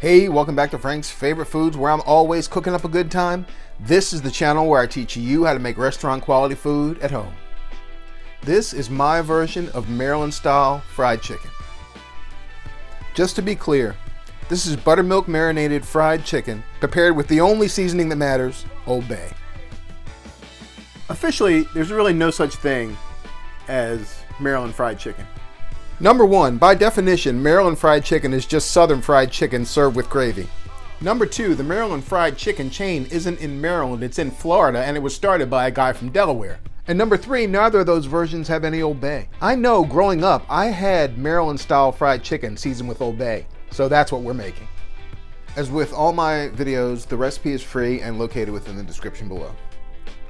Hey, welcome back to Frank's Favorite Foods, where I'm always cooking up a good time. This is the channel where I teach you how to make restaurant quality food at home. This is my version of Maryland style fried chicken. Just to be clear, this is buttermilk marinated fried chicken prepared with the only seasoning that matters, Old Bay. Officially, there's really no such thing as Maryland fried chicken. Number one, by definition, Maryland fried chicken is just Southern fried chicken served with gravy. Number two, the Maryland fried chicken chain isn't in Maryland, it's in Florida, and it was started by a guy from Delaware. And number three, neither of those versions have any Old Bay. I know growing up, I had Maryland style fried chicken seasoned with Old Bay, so that's what we're making. As with all my videos, the recipe is free and located within the description below.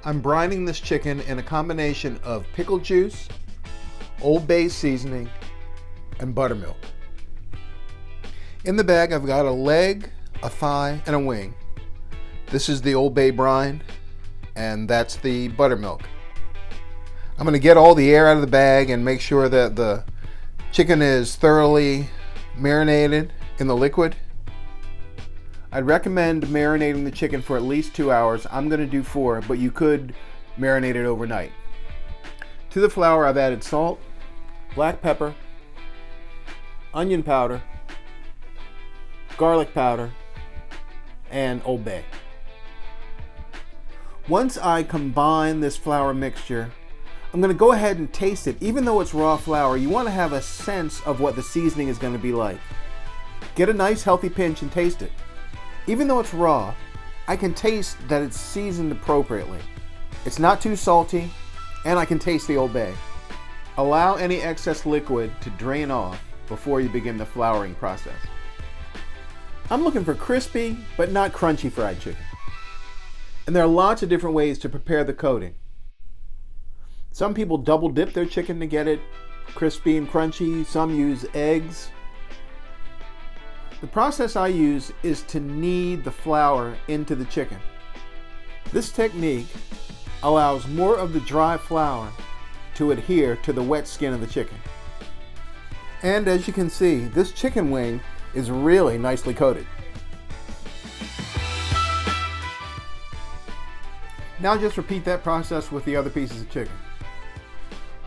I'm brining this chicken in a combination of pickle juice, Old Bay seasoning, and buttermilk. In the bag, I've got a leg, a thigh, and a wing. This is the Old Bay brine, and that's the buttermilk. I'm going to get all the air out of the bag and make sure that the chicken is thoroughly marinated in the liquid. I'd recommend marinating the chicken for at least 2 hours. I'm going to do 4, but you could marinate it overnight. To the flour, I've added salt, black pepper, onion powder, garlic powder, and Old Bay. Once I combine this flour mixture, I'm going to go ahead and taste it. Even though it's raw flour, you want to have a sense of what the seasoning is going to be like. Get a nice healthy pinch and taste it. Even though it's raw, I can taste that it's seasoned appropriately. It's not too salty, and I can taste the Old Bay. Allow any excess liquid to drain off before you begin the flouring process. I'm looking for crispy but not crunchy fried chicken. And there are lots of different ways to prepare the coating. Some people double dip their chicken to get it crispy and crunchy. Some use eggs. The process I use is to knead the flour into the chicken. This technique allows more of the dry flour to adhere to the wet skin of the chicken. And as you can see, this chicken wing is really nicely coated. Now just repeat that process with the other pieces of chicken.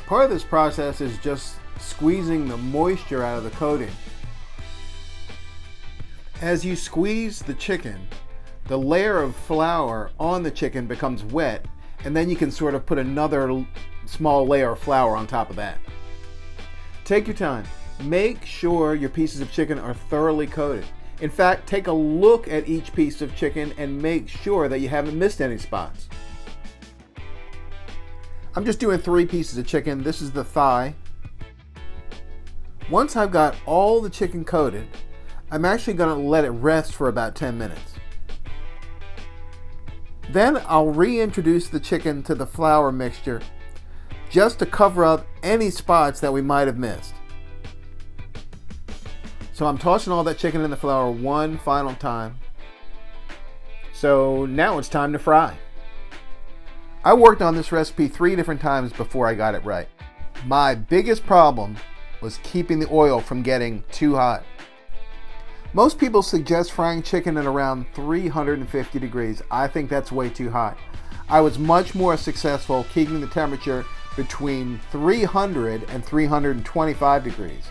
Part of this process is just squeezing the moisture out of the coating. As you squeeze the chicken, the layer of flour on the chicken becomes wet, and then you can sort of put another small layer of flour on top of that. Take your time. Make sure your pieces of chicken are thoroughly coated. In fact, take a look at each piece of chicken and make sure that you haven't missed any spots. I'm just doing 3 pieces of chicken. This is the thigh. Once I've got all the chicken coated, I'm actually going to let it rest for about 10 minutes. Then I'll reintroduce the chicken to the flour mixture just to cover up any spots that we might have missed. So I'm tossing all that chicken in the flour one final time. So now it's time to fry. I worked on this recipe 3 different times before I got it right. My biggest problem was keeping the oil from getting too hot. Most people suggest frying chicken at around 350 degrees. I think that's way too hot. I was much more successful keeping the temperature between 300 and 325 degrees.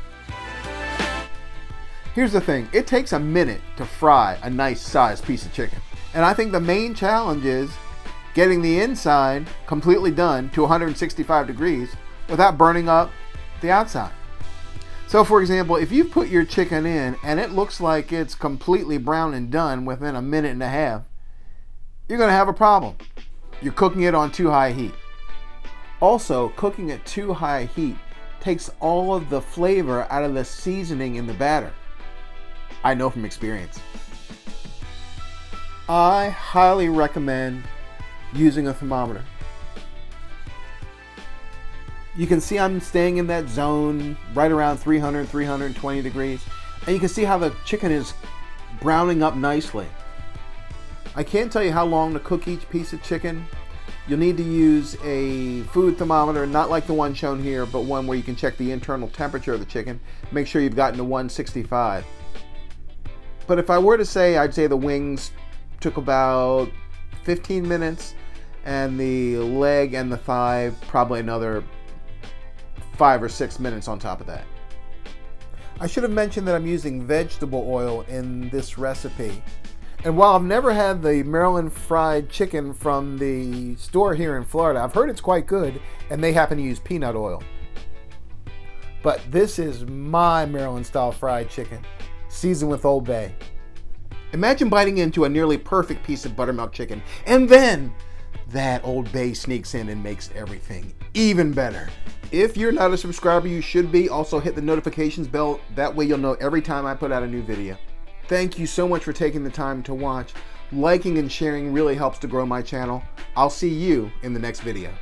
Here's the thing, it takes a minute to fry a nice sized piece of chicken. And I think the main challenge is getting the inside completely done to 165 degrees without burning up the outside. So for example, if you put your chicken in and it looks like it's completely brown and done within a minute and a half, you're going to have a problem. You're cooking it on too high heat. Also, cooking at too high heat takes all of the flavor out of the seasoning in the batter. I know from experience. I highly recommend using a thermometer. You can see I'm staying in that zone right around 300, 320 degrees. And you can see how the chicken is browning up nicely. I can't tell you how long to cook each piece of chicken. You'll need to use a food thermometer, not like the one shown here, but one where you can check the internal temperature of the chicken. Make sure you've gotten to 165. But if I were to say, I'd say the wings took about 15 minutes, and the leg and the thigh probably another 5 or 6 minutes on top of that. I should have mentioned that I'm using vegetable oil in this recipe. And while I've never had the Maryland fried chicken from the store here in Florida, I've heard it's quite good, and they happen to use peanut oil. But this is my Maryland style fried chicken, seasoned with Old Bay. Imagine biting into a nearly perfect piece of buttermilk chicken, and then that Old Bay sneaks in and makes everything even better. If you're not a subscriber, you should be. Also hit the notifications bell. That way you'll know every time I put out a new video. Thank you so much for taking the time to watch. Liking and sharing really helps to grow my channel. I'll see you in the next video.